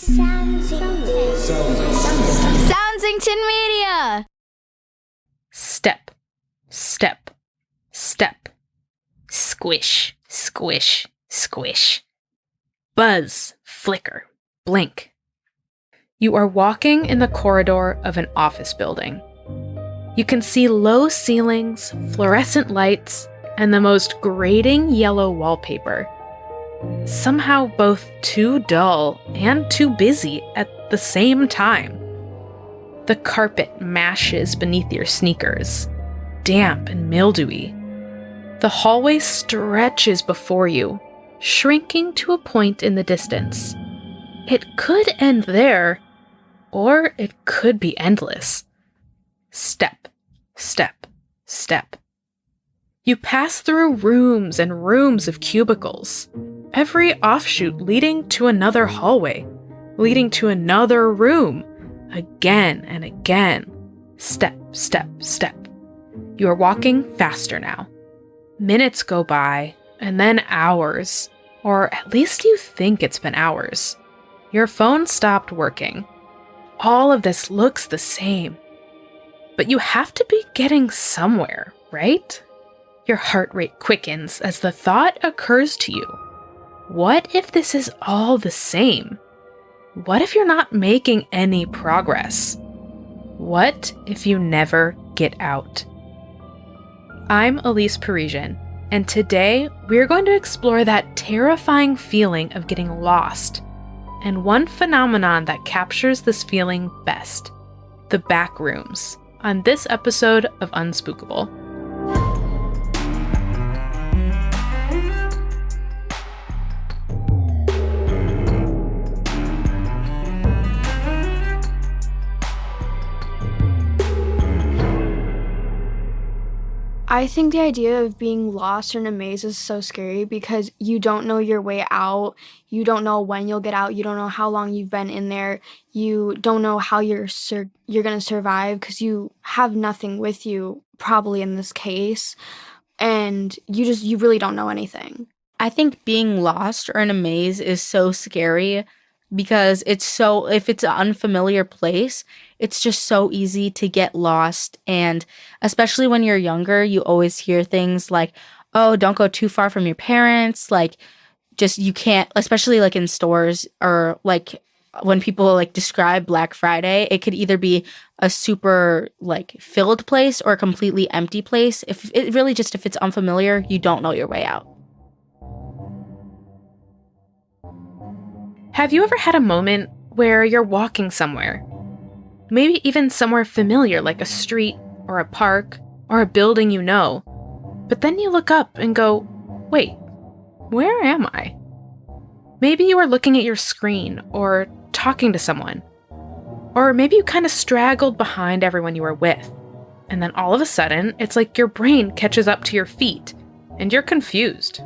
Soundsington Media! Step, step, step. Squish, squish, squish. Buzz, flicker, blink. You are walking in the corridor of an office building. You can see low ceilings, fluorescent lights, and the most grating yellow wallpaper. Somehow both too dull and too busy at the same time. The carpet mashes beneath your sneakers, damp and mildewy. The hallway stretches before you, shrinking to a point in the distance. It could end there, or it could be endless. Step, step, step. You pass through rooms and rooms of cubicles, every offshoot leading to another hallway, leading to another room, again and again. Step, step, step. You are walking faster now. Minutes go by, and then hours, or at least you think it's been hours. Your phone stopped working. All of this looks the same. But you have to be getting somewhere, right? Your heart rate quickens as the thought occurs to you. What if this is all the same? What if you're not making any progress? What if you never get out? I'm Elise Parisian, and today we're going to explore that terrifying feeling of getting lost, and one phenomenon that captures this feeling best, the backrooms, on this episode of Unspookable. I think the idea of being lost in a maze is so scary because you don't know your way out. You don't know when you'll get out. You don't know how long you've been in there. You don't know how you're going to survive because you have nothing with you, probably in this case. And you really don't know anything. I think being lost or in a maze is so scary because if it's an unfamiliar place, it's just so easy to get lost. And especially when you're younger, you always hear things like, oh, don't go too far from your parents. Like, just you can't, especially like in stores or like when people like describe Black Friday, it could either be a super like filled place or a completely empty place. If it's unfamiliar, you don't know your way out. Have you ever had a moment where you're walking somewhere? Maybe even somewhere familiar like a street or a park or a building you know. But then you look up and go, wait, where am I? Maybe you are looking at your screen or talking to someone. Or maybe you kind of straggled behind everyone you were with. And then all of a sudden, it's like your brain catches up to your feet and you're confused.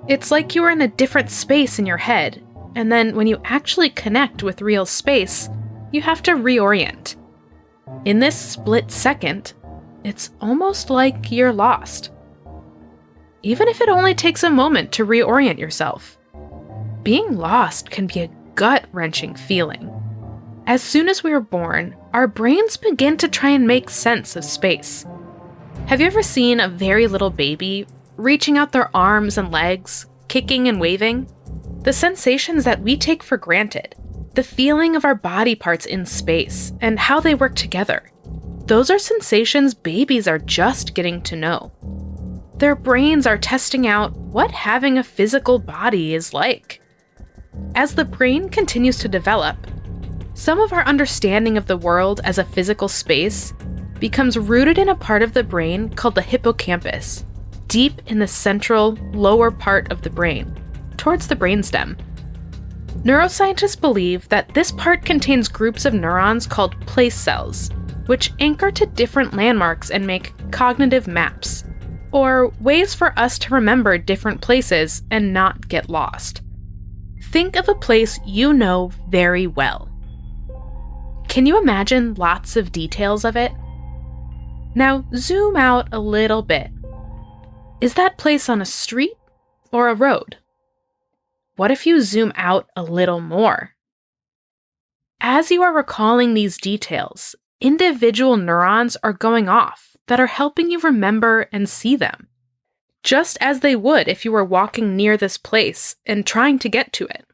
It's like you were in a different space in your head. And then when you actually connect with real space, you have to reorient. In this split second, it's almost like you're lost. Even if it only takes a moment to reorient yourself. Being lost can be a gut-wrenching feeling. As soon as we are born, our brains begin to try and make sense of space. Have you ever seen a very little baby reaching out their arms and legs, kicking and waving? The sensations that we take for granted, the feeling of our body parts in space, and how they work together. Those are sensations babies are just getting to know. Their brains are testing out what having a physical body is like. As the brain continues to develop, some of our understanding of the world as a physical space becomes rooted in a part of the brain called the hippocampus, deep in the central, lower part of the brain, towards the brainstem. Neuroscientists believe that this part contains groups of neurons called place cells, which anchor to different landmarks and make cognitive maps, or ways for us to remember different places and not get lost. Think of a place you know very well. Can you imagine lots of details of it? Now zoom out a little bit. Is that place on a street or a road? What if you zoom out a little more? as you are recalling these details, individual neurons are going off that are helping you remember and see them, just as they would if you were walking near this place and trying to get to it.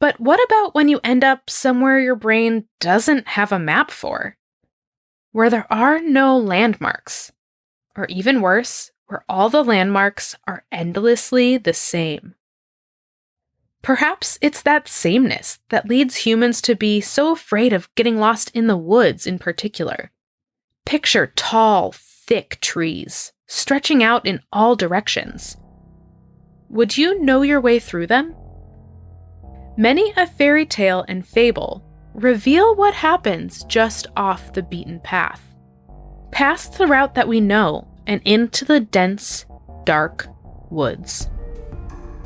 But what about when you end up somewhere your brain doesn't have a map for? Where there are no landmarks, or even worse, where all the landmarks are endlessly the same. Perhaps it's that sameness that leads humans to be so afraid of getting lost in the woods in particular. Picture tall, thick trees, stretching out in all directions. Would you know your way through them? Many a fairy tale and fable reveal what happens just off the beaten path, past the route that we know and into the dense, dark woods.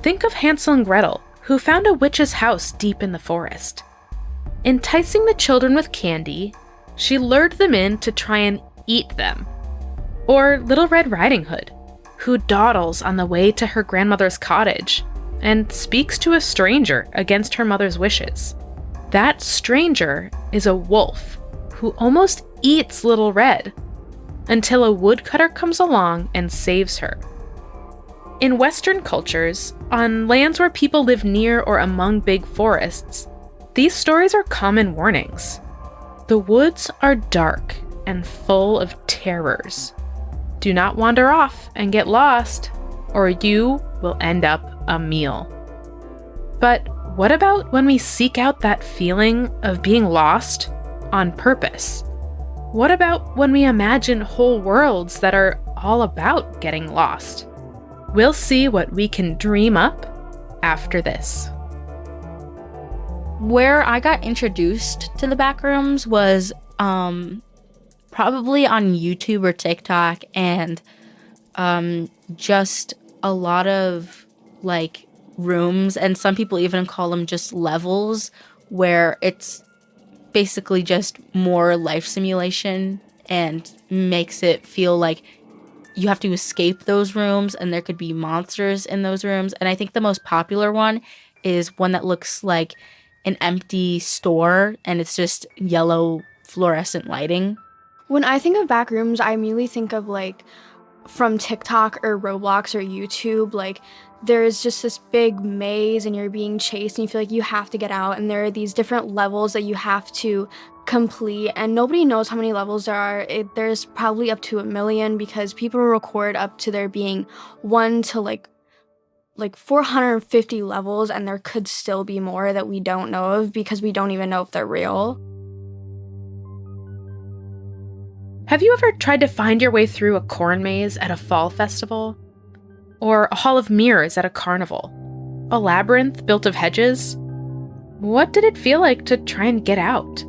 Think of Hansel and Gretel, who found a witch's house deep in the forest. Enticing the children with candy, she lured them in to try and eat them. Or Little Red Riding Hood, who dawdles on the way to her grandmother's cottage and speaks to a stranger against her mother's wishes. That stranger is a wolf who almost eats Little Red until a woodcutter comes along and saves her. In Western cultures, on lands where people live near or among big forests, these stories are common warnings. The woods are dark and full of terrors. Do not wander off and get lost, or you will end up a meal. But what about when we seek out that feeling of being lost on purpose? What about when we imagine whole worlds that are all about getting lost? We'll see what we can dream up after this. Where I got introduced to the Backrooms was probably on YouTube or TikTok, and just a lot of like rooms, and some people even call them just levels, where it's basically just more life simulation and makes it feel like you have to escape those rooms and there could be monsters in those rooms. And I think the most popular one is one that looks like an empty store and it's just yellow fluorescent lighting. When I think of Backrooms, I immediately think of like from TikTok or Roblox or YouTube, like there's just this big maze and you're being chased and you feel like you have to get out, and there are these different levels that you have to complete, and nobody knows how many levels there are. There's probably up to 1 million, because people record up to there being 1 to like 450 levels, and there could still be more that we don't know of because we don't even know if they're real. Have you ever tried to find your way through a corn maze at a fall festival? Or a hall of mirrors at a carnival? A labyrinth built of hedges? What did it feel like to try and get out?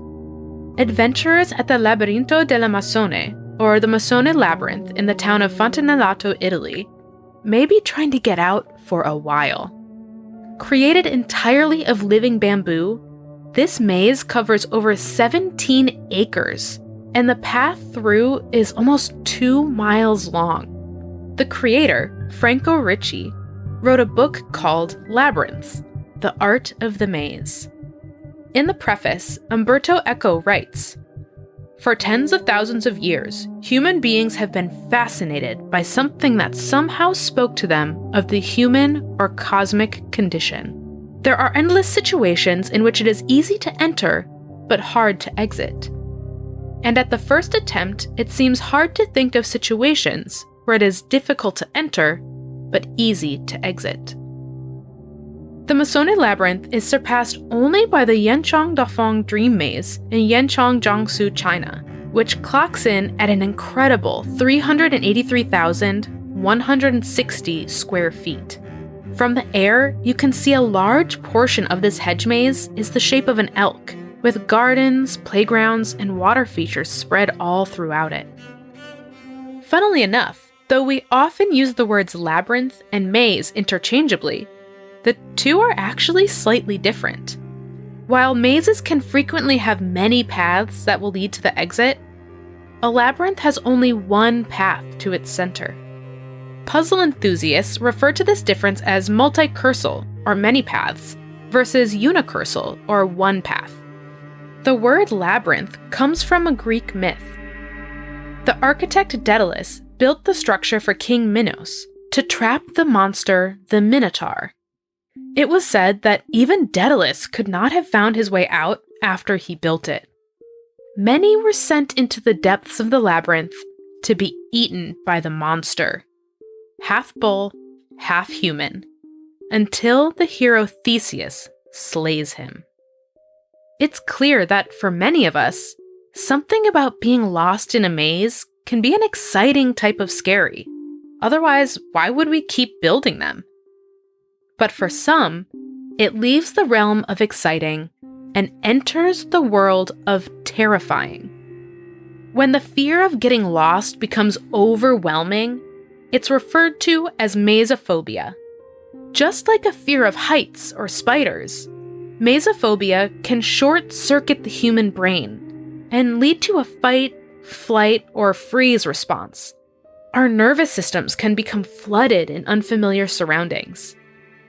Adventurers at the Labirinto della Masone, or the Masone Labyrinth in the town of Fontanellato, Italy, may be trying to get out for a while. Created entirely of living bamboo, this maze covers over 17 acres, and the path through is almost 2 miles long. The creator, Franco Ricci, wrote a book called Labyrinths: The Art of the Maze. In the preface, Umberto Eco writes, "For tens of thousands of years, human beings have been fascinated by something that somehow spoke to them of the human or cosmic condition. There are endless situations in which it is easy to enter, but hard to exit. And at the first attempt, it seems hard to think of situations where it is difficult to enter, but easy to exit." The Masone Labyrinth is surpassed only by the Yanchang Dafeng Dream Maze in Yanchang, Jiangsu, China, which clocks in at an incredible 383,160 square feet. From the air, you can see a large portion of this hedge maze is the shape of an elk, with gardens, playgrounds, and water features spread all throughout it. Funnily enough, though we often use the words labyrinth and maze interchangeably, the two are actually slightly different. While mazes can frequently have many paths that will lead to the exit, a labyrinth has only one path to its center. Puzzle enthusiasts refer to this difference as multicursal, or many paths, versus unicursal, or one path. The word labyrinth comes from a Greek myth. The architect Daedalus built the structure for King Minos to trap the monster, the Minotaur. It was said that even Daedalus could not have found his way out after he built it. Many were sent into the depths of the labyrinth to be eaten by the monster, half bull, half human, until the hero Theseus slays him. It's clear that for many of us, something about being lost in a maze can be an exciting type of scary. Otherwise, why would we keep building them? But for some, it leaves the realm of exciting and enters the world of terrifying. When the fear of getting lost becomes overwhelming, it's referred to as mazophobia. Just like a fear of heights or spiders, mazophobia can short-circuit the human brain and lead to a fight, flight, or freeze response. Our nervous systems can become flooded in unfamiliar surroundings.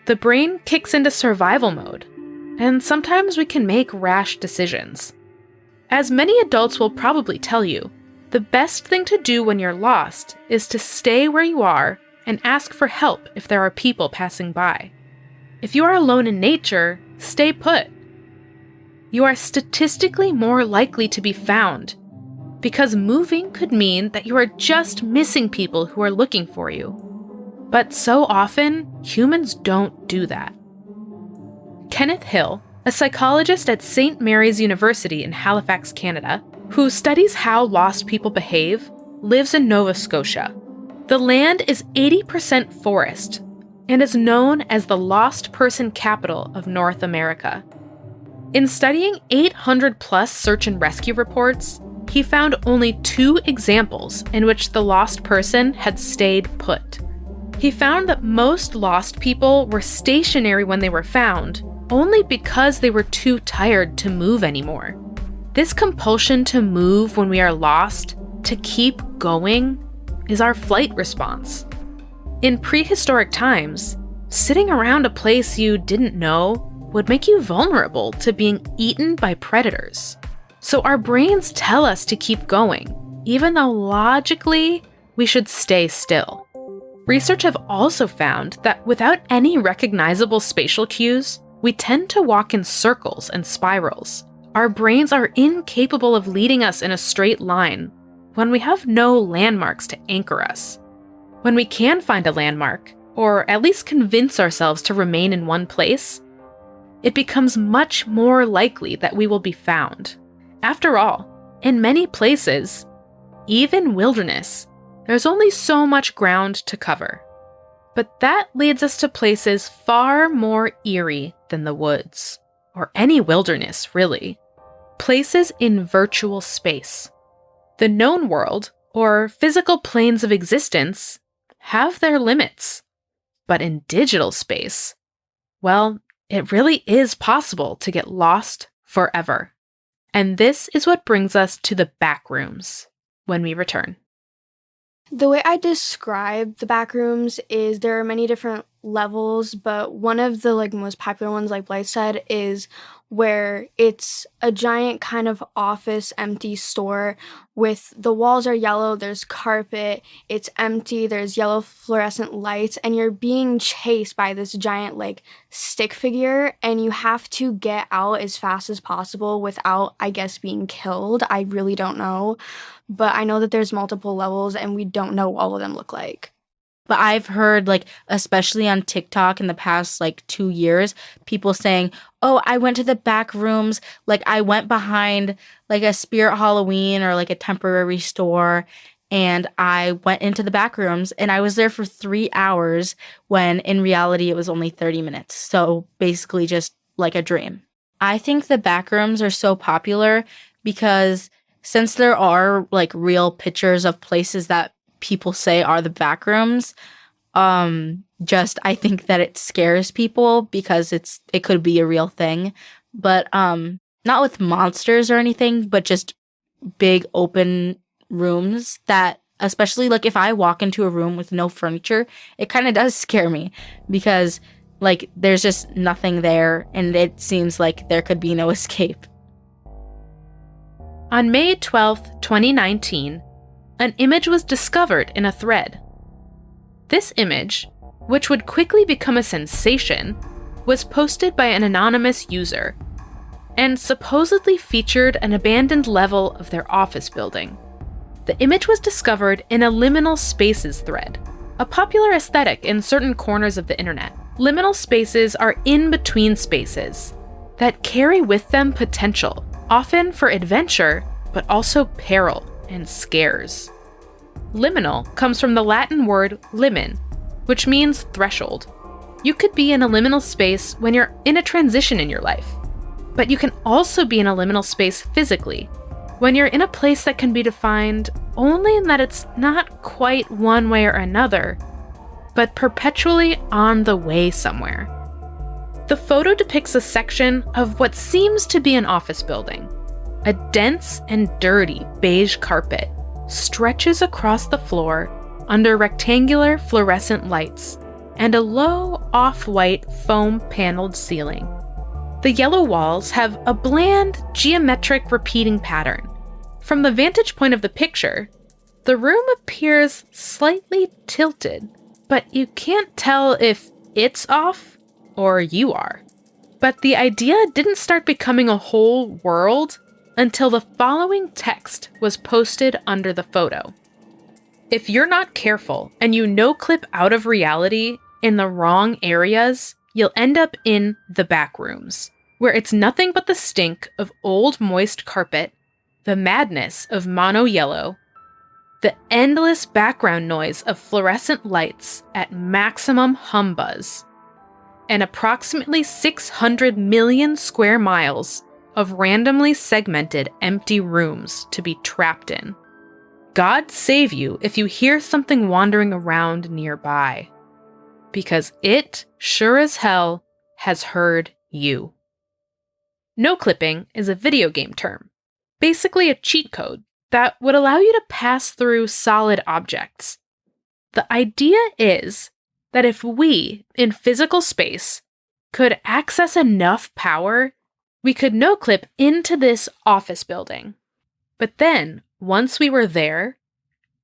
The brain kicks into survival mode, and sometimes we can make rash decisions. As many adults will probably tell you, the best thing to do when you're lost is to stay where you are and ask for help if there are people passing by. If you are alone in nature, stay put. You are statistically more likely to be found, because moving could mean that you are just missing people who are looking for you. But so often, humans don't do that. Kenneth Hill, a psychologist at St. Mary's University in Halifax, Canada, who studies how lost people behave, lives in Nova Scotia. The land is 80% forest and is known as the lost person capital of North America. In studying 800+ search and rescue reports, he found only 2 examples in which the lost person had stayed put. He found that most lost people were stationary when they were found, only because they were too tired to move anymore. This compulsion to move when we are lost, to keep going, is our flight response. In prehistoric times, sitting around a place you didn't know would make you vulnerable to being eaten by predators. So our brains tell us to keep going, even though logically we should stay still. Research have also found that without any recognizable spatial cues, we tend to walk in circles and spirals. Our brains are incapable of leading us in a straight line when we have no landmarks to anchor us. When we can find a landmark, or at least convince ourselves to remain in one place, it becomes much more likely that we will be found. After all, in many places, even wilderness, there's only so much ground to cover. But that leads us to places far more eerie than the woods, or any wilderness, really. Places in virtual space. The known world, or physical planes of existence, have their limits. But in digital space, well, it really is possible to get lost forever. And this is what brings us to the Backrooms when we return. The way I describe the Backrooms is there are many different levels, but one of the most popular ones, like Blythe said, is where it's a giant kind of office empty store with the walls are yellow, there's carpet, it's empty, there's yellow fluorescent lights, and you're being chased by this giant stick figure, and you have to get out as fast as possible without, I guess, being killed. I really don't know, but I know that there's multiple levels and we don't know what all of them look like. But I've heard, especially on TikTok in the past, 2 years, people saying, oh, I went to the back rooms. I went behind, a Spirit Halloween or, a temporary store, and I went into the back rooms, and I was there for 3 hours when, in reality, it was only 30 minutes. So, basically just like a dream. I think the back rooms are so popular because since there are, real pictures of places that people say are the back rooms, I think that it scares people because it could be a real thing, but not with monsters or anything, but just big open rooms that, especially if I walk into a room with no furniture, it kind of does scare me because there's just nothing there and it seems like there could be no escape. On May 12, 2019, an image was discovered in a thread. This image, which would quickly become a sensation, was posted by an anonymous user and supposedly featured an abandoned level of their office building. The image was discovered in a liminal spaces thread, a popular aesthetic in certain corners of the internet. Liminal spaces are in-between spaces that carry with them potential, often for adventure, but also peril and scares. Liminal comes from the Latin word limen, which means threshold. You could be in a liminal space when you're in a transition in your life, but you can also be in a liminal space physically, when you're in a place that can be defined only in that it's not quite one way or another, but perpetually on the way somewhere. The photo depicts a section of what seems to be an office building. A dense and dirty beige carpet stretches across the floor under rectangular fluorescent lights and a low off-white foam-paneled ceiling. The yellow walls have a bland, geometric repeating pattern. From the vantage point of the picture, the room appears slightly tilted, but you can't tell if it's off or you are. But the idea didn't start becoming a whole world until the following text was posted under the photo. If you're not careful and you no-clip out of reality in the wrong areas, you'll end up in the backrooms, where it's nothing but the stink of old moist carpet, the madness of mono yellow, the endless background noise of fluorescent lights at maximum hum buzz, and approximately 600 million square miles of randomly segmented empty rooms to be trapped in. God save you if you hear something wandering around nearby, because it sure as hell has heard you. No clipping is a video game term, basically a cheat code that would allow you to pass through solid objects. The idea is that if we, in physical space, could access enough power, we could no-clip into this office building. But then, once we were there,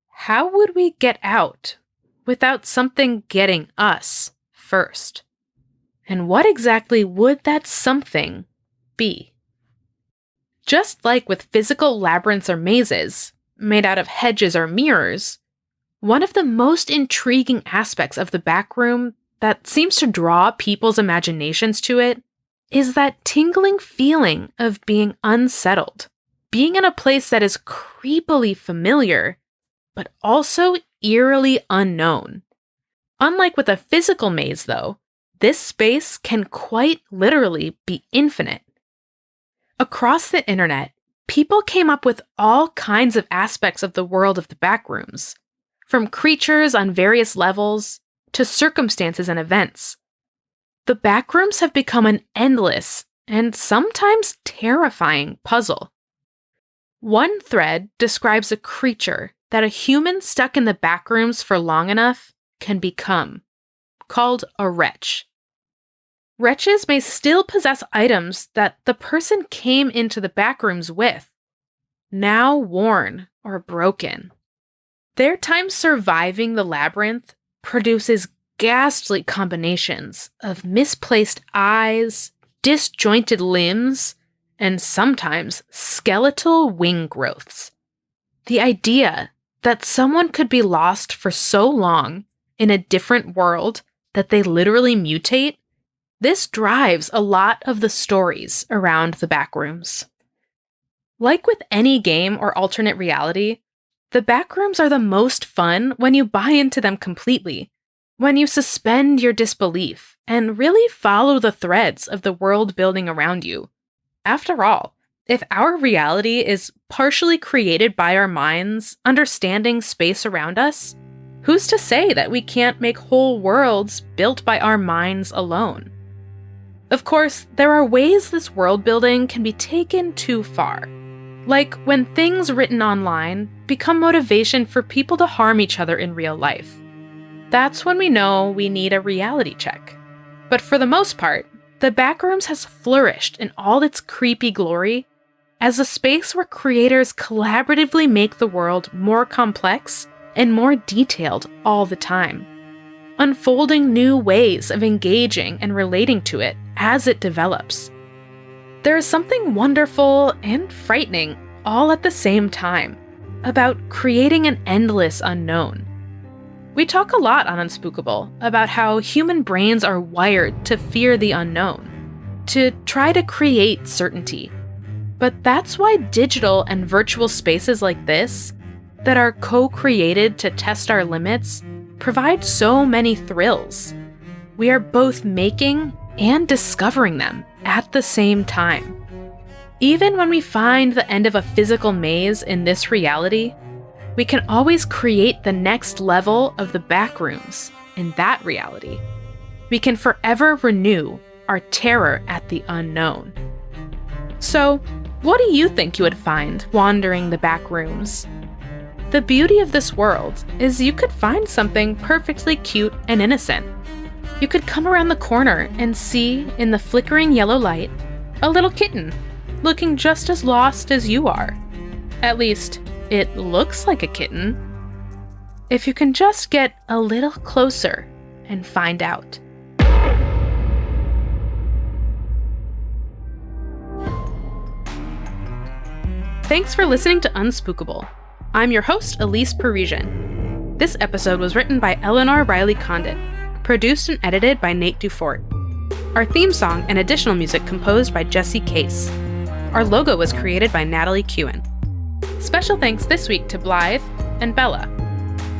how would we get out without something getting us first? And what exactly would that something be? Just like with physical labyrinths or mazes, made out of hedges or mirrors, one of the most intriguing aspects of the backroom that seems to draw people's imaginations to it is that tingling feeling of being unsettled, being in a place that is creepily familiar, but also eerily unknown. Unlike with a physical maze, though, this space can quite literally be infinite. Across the internet, people came up with all kinds of aspects of the world of the backrooms, from creatures on various levels to circumstances and events. The backrooms have become an endless and sometimes terrifying puzzle. One thread describes a creature that a human stuck in the backrooms for long enough can become, called a wretch. Wretches may still possess items that the person came into the backrooms with, now worn or broken. Their time surviving the labyrinth produces ghastly combinations of misplaced eyes, disjointed limbs, and sometimes skeletal wing growths. The idea that someone could be lost for so long in a different world that they literally mutate, this drives a lot of the stories around the backrooms. Like with any game or alternate reality, the backrooms are the most fun when you buy into them completely, when you suspend your disbelief and really follow the threads of the world building around you. After all, if our reality is partially created by our minds understanding space around us, who's to say that we can't make whole worlds built by our minds alone? Of course, there are ways this world building can be taken too far. Like when things written online become motivation for people to harm each other in real life. That's when we know we need a reality check. But for the most part, the Backrooms has flourished in all its creepy glory as a space where creators collaboratively make the world more complex and more detailed all the time, unfolding new ways of engaging and relating to it as it develops. There is something wonderful and frightening all at the same time about creating an endless unknown. We talk a lot on Unspookable about how human brains are wired to fear the unknown, to try to create certainty. But that's why digital and virtual spaces like this, that are co-created to test our limits, provide so many thrills. We are both making and discovering them at the same time. Even when we find the end of a physical maze in this reality, we can always create the next level of the backrooms in that reality. We can forever renew our terror at the unknown. So, what do you think you would find wandering the backrooms? The beauty of this world is you could find something perfectly cute and innocent. You could come around the corner and see, in the flickering yellow light, a little kitten, looking just as lost as you are. At least, it looks like a kitten. If you can just get a little closer and find out. Thanks for listening to Unspookable. I'm your host, Elise Parisian. This episode was written by Ellenor Riley-Condit, produced and edited by Nate DuFort. Our theme song and additional music composed by Jesse Case. Our logo was created by Natalie Khuen. Special thanks this week to Blythe and Bella.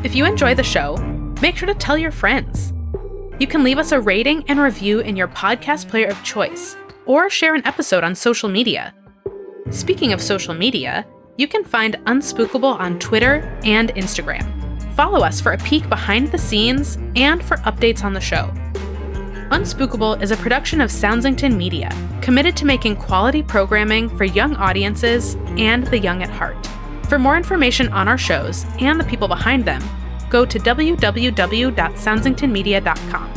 If you enjoy the show, make sure to tell your friends. You can leave us a rating and review in your podcast player of choice, or share an episode on social media. Speaking of social media, you can find Unspookable on Twitter and Instagram. Follow us for a peek behind the scenes and for updates on the show. Unspookable is a production of Soundsington Media, committed to making quality programming for young audiences and the young at heart. For more information on our shows and the people behind them, go to www.soundsingtonmedia.com.